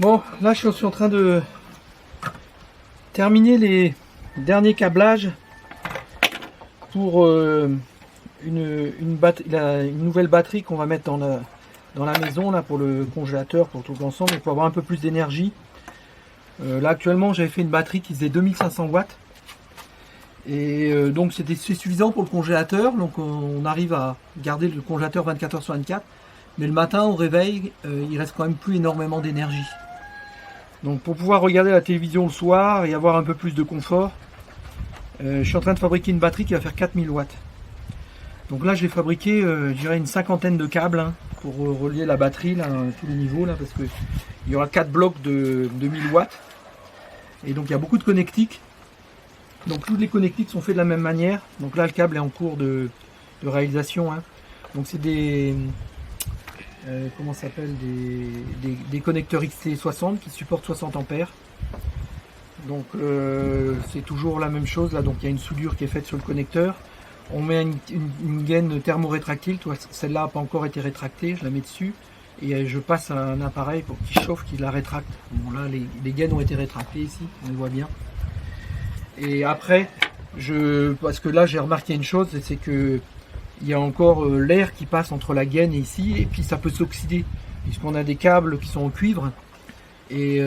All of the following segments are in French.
Bon, là je suis en train de terminer les derniers câblages pour une nouvelle batterie qu'on va mettre dans la maison là, pour le congélateur, pour tout l'ensemble, et pour avoir un peu plus d'énergie. Là actuellement j'avais fait une batterie qui faisait 2500 watts. Et donc c'est suffisant pour le congélateur, donc on arrive à garder le congélateur 24 h sur 24, mais le matin au réveil il reste quand même plus énormément d'énergie. Donc pour pouvoir regarder la télévision le soir et avoir un peu plus de confort, je suis en train de fabriquer une batterie qui va faire 4000 watts. Donc là j'ai fabriqué je dirais une cinquantaine de câbles hein, pour relier la batterie là, à tous les niveaux là, parce que il y aura 4 blocs de 1000 watts. Et donc il y a beaucoup de connectiques. Donc toutes les connectiques sont faites de la même manière. Donc là le câble est en cours de réalisation. Hein. Donc c'est des comment ça s'appelle, des connecteurs XT60 qui supportent 60 ampères. Donc c'est toujours la même chose là. Donc il y a une soudure qui est faite sur le connecteur. On met une gaine thermorétractile. Celle-là n'a pas encore été rétractée. Je la mets dessus et je passe un appareil pour qu'il chauffe, qu'il la rétracte. Bon là les gaines ont été rétractées ici, on le voit bien. Et après, parce que là j'ai remarqué une chose, c'est que il y a encore l'air qui passe entre la gaine et ici, et puis ça peut s'oxyder, puisqu'on a des câbles qui sont en cuivre, et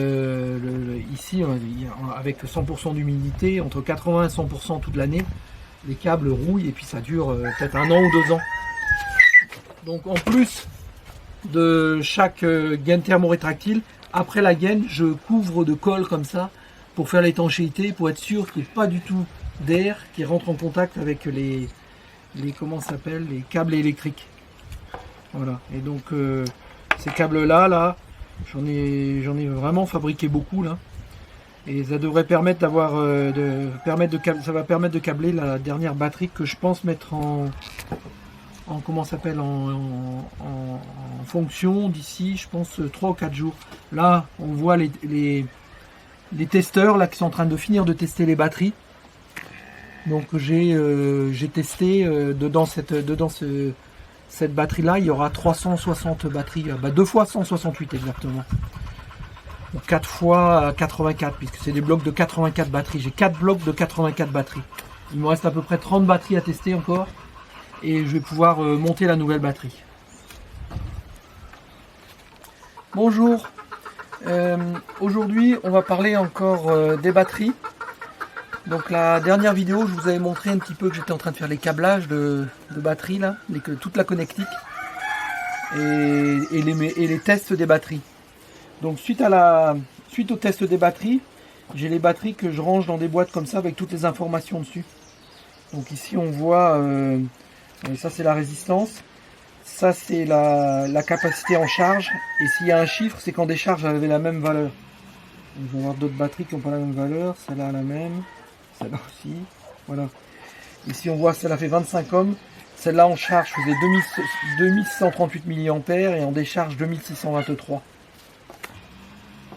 ici, avec 100% d'humidité, entre 80 et 100% toute l'année, les câbles rouillent, et puis ça dure peut-être 1 an ou 2 ans. Donc en plus de chaque gaine thermorétractile, après la gaine, je couvre de colle comme ça, pour faire l'étanchéité, pour être sûr qu'il n'y ait pas du tout d'air qui rentre en contact avec les comment ça s'appelle, les câbles électriques. Voilà. Et donc ces câbles là, j'en ai vraiment fabriqué beaucoup là. Et ça devrait permettre d'avoir ça va permettre de câbler la dernière batterie que je pense mettre en comment ça s'appelle, en fonction d'ici, je pense 3 ou 4 jours. Là, on voit les testeurs là qui sont en train de finir de tester les batteries. Donc j'ai testé dedans cette batterie là, il y aura 360 batteries, 2 fois 168 exactement. 4 fois 84, puisque c'est des blocs de 84 batteries. J'ai 4 blocs de 84 batteries. Il me reste à peu près 30 batteries à tester encore. Et je vais pouvoir monter la nouvelle batterie. Bonjour. Aujourd'hui on va parler encore des batteries. Donc la dernière vidéo je vous avais montré un petit peu que j'étais en train de faire les câblages de batterie là, toute la connectique et les tests des batteries. Donc suite au test des batteries, j'ai les batteries que je range dans des boîtes comme ça avec toutes les informations dessus. Donc ici on voit ça c'est la résistance. Ça c'est la capacité en charge, et s'il y a un chiffre, c'est quand des charges avaient la même valeur. Donc, je vais voir d'autres batteries qui n'ont pas la même valeur, celle-là a la même, celle-là aussi, voilà. Ici on voit celle-là fait 25 ohms, celle-là en charge faisait 2638 mAh et en décharge 2623.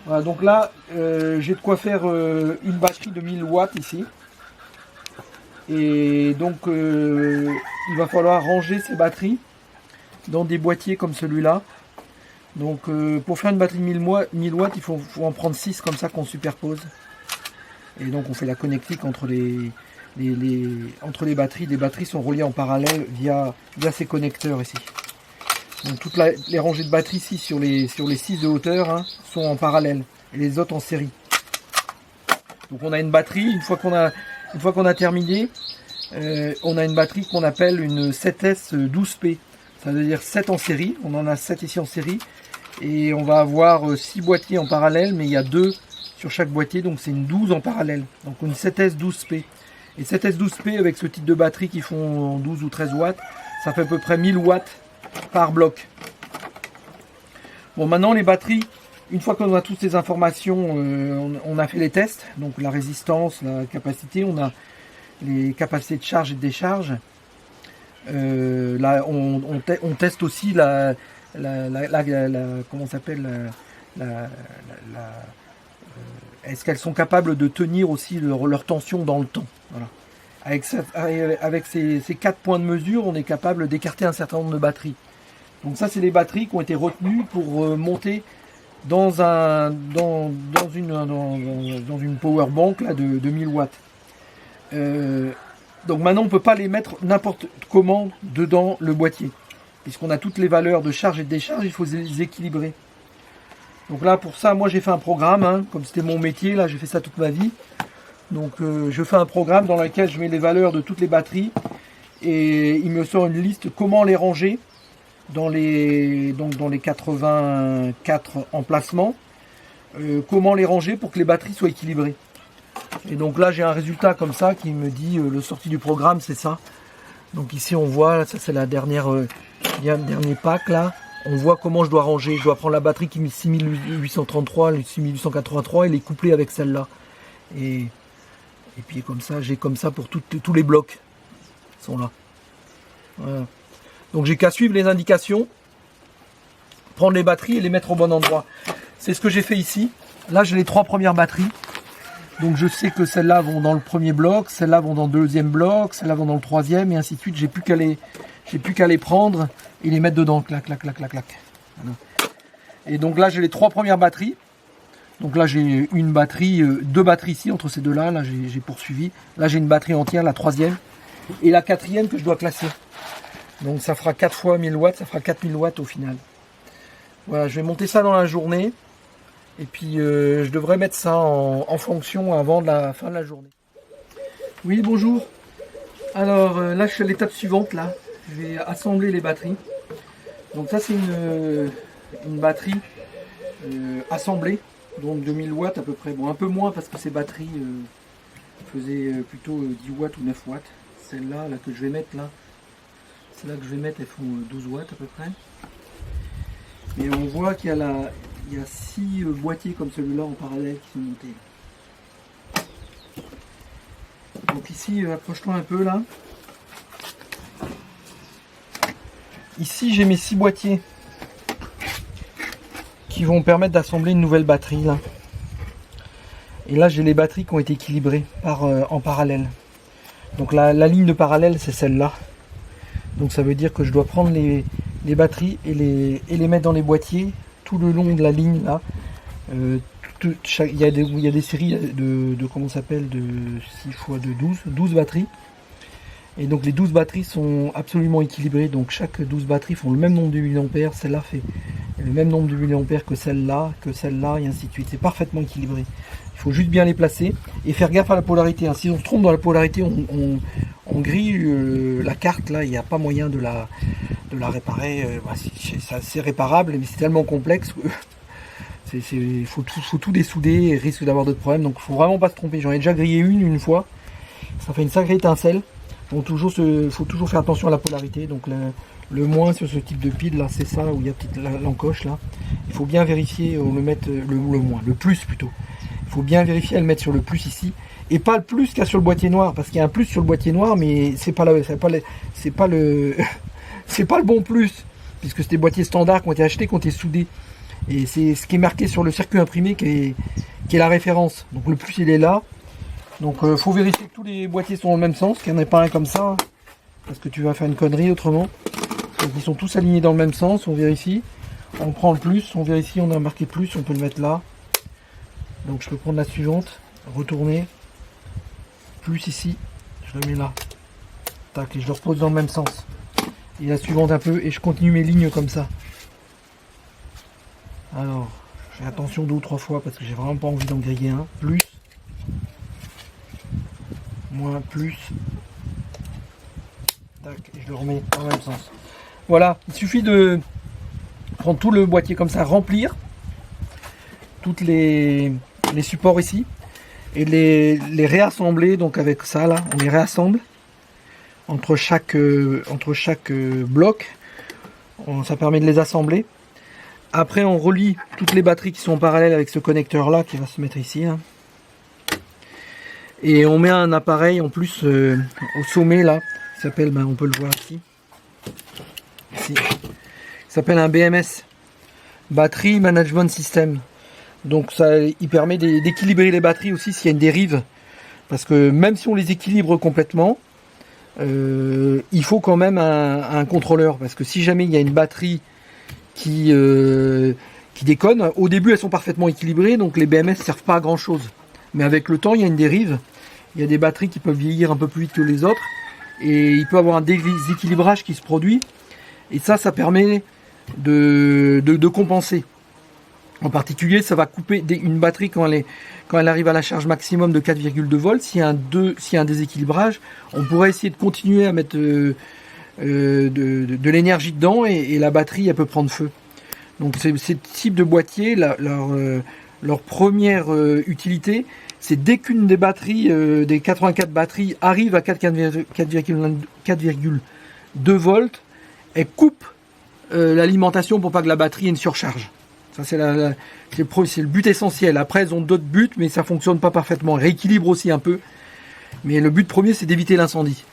Voilà, donc là j'ai de quoi faire une batterie de 1000 watts ici. Et donc il va falloir ranger ces batteries dans des boîtiers comme celui-là. Donc pour faire une batterie de 1000 watts, il faut en prendre 6 comme ça qu'on superpose. Et donc on fait la connectique entre les batteries. Les batteries sont reliées en parallèle via ces connecteurs ici. Donc toutes les rangées de batteries ici sur les 6 de hauteur hein, sont en parallèle et les autres en série. Donc on a une batterie, une fois qu'on a terminé, on a une batterie qu'on appelle une 7S12P. Ça veut dire 7 en série, on en a 7 ici en série. Et on va avoir 6 boîtiers en parallèle, mais il y a 2 sur chaque boîtier, donc c'est une 12 en parallèle. Donc une 7S12P. Et 7S12P avec ce type de batterie qui font 12 ou 13 watts, ça fait à peu près 1000 watts par bloc. Bon, maintenant les batteries, une fois qu'on a toutes ces informations, on a fait les tests, donc la résistance, la capacité, on a les capacités de charge et de décharge. Là, on teste aussi comment s'appelle est-ce qu'elles sont capables de tenir aussi leur tension dans le temps. Voilà. Avec ces 4 points de mesure, on est capable d'écarter un certain nombre de batteries. Donc ça, c'est les batteries qui ont été retenues pour monter dans une power bank là, de 1000 watts. Donc maintenant on ne peut pas les mettre n'importe comment dedans le boîtier. Puisqu'on a toutes les valeurs de charge et de décharge, il faut les équilibrer. Donc là pour ça, moi j'ai fait un programme, hein, comme c'était mon métier, là j'ai fait ça toute ma vie. Donc je fais un programme dans lequel je mets les valeurs de toutes les batteries et il me sort une liste comment les ranger dans les 84 emplacements, comment les ranger pour que les batteries soient équilibrées. Et donc là j'ai un résultat comme ça qui me dit le sorti du programme c'est ça. Donc ici on voit, ça c'est la dernier pack là, on voit comment je dois ranger. Je dois prendre la batterie qui met 6833, le 6883 et les coupler avec celle-là. Et puis comme ça, j'ai comme ça pour tous les blocs sont là. Voilà. Donc j'ai qu'à suivre les indications, prendre les batteries et les mettre au bon endroit. C'est ce que j'ai fait ici. Là j'ai les 3 premières batteries. Donc je sais que celles-là vont dans le premier bloc, celles-là vont dans le deuxième bloc, celles-là vont dans le troisième et ainsi de suite. J'ai plus qu'à les prendre et les mettre dedans. Clac, clac, clac, clac, clac. Voilà. Et donc là j'ai les 3 premières batteries. Donc là j'ai une batterie, 2 batteries ici entre ces deux-là. Là j'ai poursuivi. Là j'ai une batterie entière, la 3e. Et la 4e que je dois classer. Donc ça fera 4 fois 1000 watts, ça fera 4000 watts au final. Voilà, je vais monter ça dans la journée. Et puis je devrais mettre ça en fonction avant de la fin de la journée. Oui, bonjour. Alors là je suis à l'étape suivante là. Je vais assembler les batteries. Donc ça c'est une batterie assemblée. Donc 2000 watts à peu près. Bon un peu moins parce que ces batteries faisaient plutôt 10 watts ou 9 watts. Celles-là là, que je vais mettre là. Celles-là que je vais mettre elles font 12 watts à peu près. Et on voit qu'il y a 6 boîtiers comme celui-là en parallèle qui sont montés. Donc ici, approche-toi un peu là. Ici, j'ai mes 6 boîtiers qui vont permettre d'assembler une nouvelle batterie là. Et là, j'ai les batteries qui ont été équilibrées en parallèle. Donc la ligne de parallèle, c'est celle-là. Donc ça veut dire que je dois prendre les batteries et les mettre dans les boîtiers tout le long de la ligne là. Il y a des séries de comment ça s'appelle, de 6 fois de 12 batteries. Et donc les 12 batteries sont absolument équilibrées. Donc chaque 12 batteries font le même nombre de milliampères. Celle-là fait le même nombre de milliampères que celle-là, et ainsi de suite. C'est parfaitement équilibré. Il faut juste bien les placer et faire gaffe à la polarité. Si on se trompe dans la polarité, on grille la carte. Là, il n'y a pas moyen de la réparer. C'est réparable, mais c'est tellement complexe. Il faut tout dessouder et risque d'avoir d'autres problèmes. Donc il faut vraiment pas se tromper. J'en ai déjà grillé une fois. Ça fait une sacrée étincelle. Donc faut toujours faire attention à la polarité. Donc le moins sur ce type de pile là, c'est ça où il y a petite l'encoche là. Il faut bien vérifier le mettre le moins, le plus plutôt. Il faut bien vérifier à le mettre sur le plus ici et pas le plus qu'il y a sur le boîtier noir parce qu'il y a un plus sur le boîtier noir mais c'est pas le bon plus puisque c'est des boîtiers standards qui ont été achetés, qui ont été soudés et c'est ce qui est marqué sur le circuit imprimé qui est la référence. Donc le plus il est là. Donc faut vérifier que tous les boîtiers sont dans le même sens, qu'il n'y en ait pas un comme ça hein, parce que tu vas faire une connerie autrement. Donc ils sont tous alignés dans le même sens, on vérifie. On prend le plus, on vérifie, on a marqué plus, on peut le mettre là. Donc je peux prendre la suivante, retourner, plus ici, je le mets là, tac, et je le repose dans le même sens. Et la suivante un peu, et je continue mes lignes comme ça. Alors, je fais attention 2 ou 3 fois parce que j'ai vraiment pas envie d'en griller un. Plus, moins, plus, tac, et je le remets dans le même sens. Voilà, il suffit de prendre tout le boîtier comme ça, remplir toutes les supports ici et les réassembler. Donc avec ça là on les réassemble entre chaque bloc, ça permet de les assembler. Après on relie toutes les batteries qui sont en parallèle avec ce connecteur là qui va se mettre ici hein. Et on met un appareil en plus au sommet là qui s'appelle, on peut le voir ici, qui s'appelle un BMS, Battery Management System. Donc ça, il permet d'équilibrer les batteries aussi s'il y a une dérive. Parce que même si on les équilibre complètement, il faut quand même un contrôleur. Parce que si jamais il y a une batterie qui qui déconnent. Au début, elles sont parfaitement équilibrées, donc les BMS ne servent pas à grand chose. Mais avec le temps, il y a une dérive. Il y a des batteries qui peuvent vieillir un peu plus vite que les autres. Et il peut y avoir un déséquilibrage qui se produit. Et ça permet de compenser. En particulier, ça va couper une batterie quand elle arrive à la charge maximum de 4,2 volts. S'il y a un déséquilibrage, on pourrait essayer de continuer à mettre de l'énergie dedans et la batterie elle peut prendre feu. Donc ces types de boîtiers, leur première utilité, c'est dès qu'une des batteries, des 84 batteries, arrive à 4,2 volts, elle coupe l'alimentation pour pas que la batterie ait une surcharge. Ça c'est le but essentiel. Après elles ont d'autres buts, mais ça fonctionne pas parfaitement. Elles rééquilibrent aussi un peu. Mais le but premier c'est d'éviter l'incendie.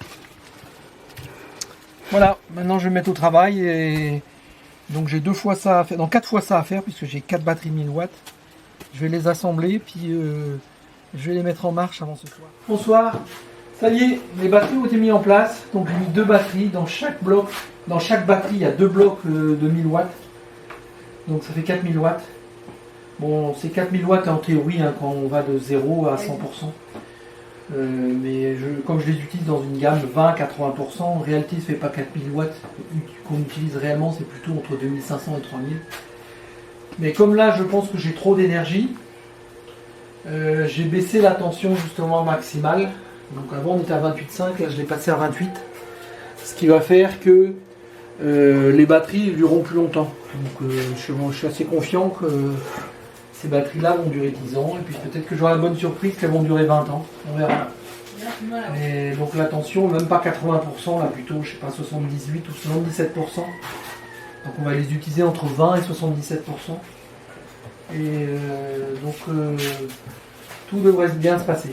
Voilà, maintenant je vais me mettre au travail et donc j'ai 2 fois ça à faire, non 4 fois ça à faire puisque j'ai 4 batteries 1000 watts. Je vais les assembler puis je vais les mettre en marche avant ce soir. Bonsoir, ça y est, les batteries ont été mises en place. Donc j'ai mis 2 batteries dans chaque bloc. Dans chaque batterie il y a 2 blocs de 1000 watts. Donc ça fait 4000 watts. Bon, c'est 4000 watts en théorie hein, quand on va de 0 à 100%. Mais comme je les utilise dans une gamme 20-80%, en réalité ce ne fait pas 4000 watts qu'on utilise réellement, c'est plutôt entre 2500 et 3000. Mais comme là je pense que j'ai trop d'énergie, j'ai baissé la tension justement maximale. Donc avant on était à 28,5, là je l'ai passé à 28. Ce qui va faire que les batteries dureront plus longtemps. Donc je suis assez confiant que ces batteries-là vont durer 10 ans, et puis peut-être que j'aurai la bonne surprise qu'elles vont durer 20 ans. On verra. Et donc la tension, même pas 80%, là plutôt, je sais pas, 78 ou 77%. Donc on va les utiliser entre 20 et 77%. Et donc tout devrait bien se passer.